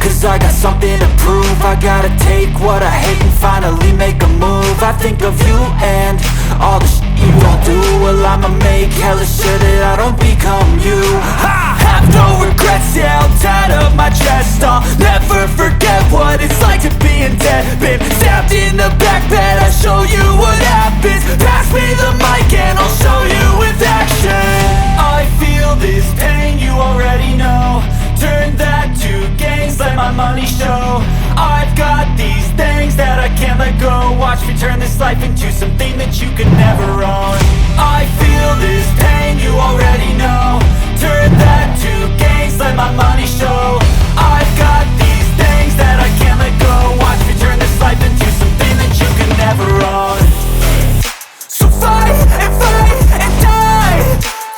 cause I got something to prove. I gotta take what I hate and finally make a move. I think of you and all the shit you don't do. Well, I'ma make hella sure that I don't become you. I have no regrets, yeah, I'll tie up my chest. I'll never forget what it's like to being dead. Been stabbed in the back bed, I'll show you what happens. Pass me the mic and I'll show you with action. I feel this pain, you already know. Turn that to gains, let my money show. I've got these things that I can't let go. Watch me turn this life into something that you could never own. I feel this pain, you already know. Turn that to gains, let my money show. I've got these things that I can't let go. Watch me turn this life into something that you could never own. So fight and die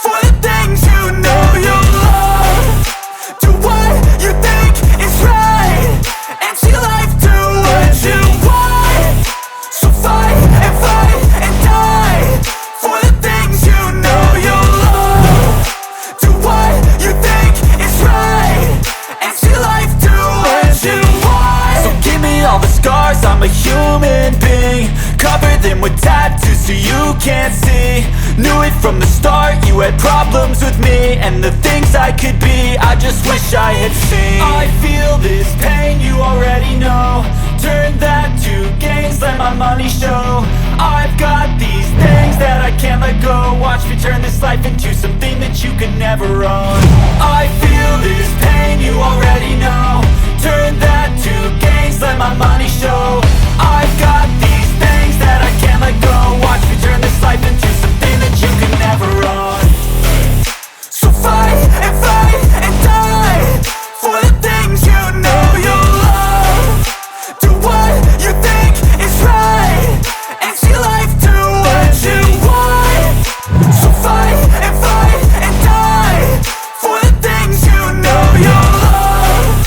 for the things you know you love. Do what you think is right and see life do what you want. So fight and die for the things you know you love. Do what you think is right and see life do what you want. So give me all the scars, I'm a human being. Cover them with tattoos so you can't see. Knew it from the start, you had problems with me and the things I could be, I just wish I had seen. I feel this pain, you already know. Turn that to gains, let my money show. I've got these things that I can't let go. Watch me turn this life into something that you could never own. I feel this pain, you already know. Turn that to gains, let my money show. I've got these things that I can't let go. Watch me turn this life into something that you could never own. So fight and die for the things you know you love. Do what you think is right and see life do what you want. So fight and die for the things you know you love.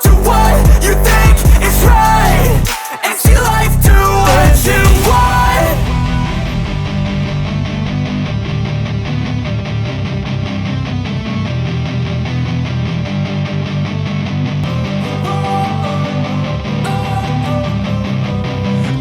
Do what you think is right and see life do what you want.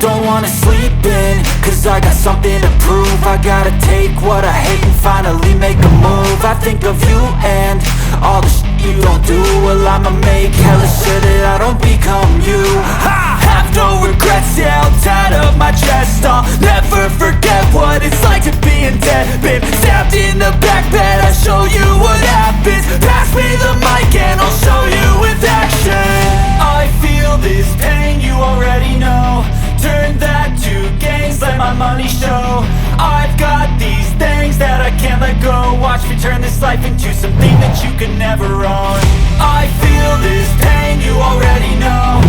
Don't wanna sleep in, cause I got something to prove. I gotta take what I hate and finally make a move. I think of you and all the shit you don't do. Well, I'ma make hella sure that I don't become you. I have no regrets, yeah, I'll tie up my chest. I'll never forget what it's like to being dead. Been stabbed in the back bed, I'll show you what happens. Pass me the mic and I'll show you with action. I feel this pain, you already know. Turn that to gains, let my money show. I've got these things that I can't let go. Watch me turn this life into something that you could never own. I feel this pain, you already know.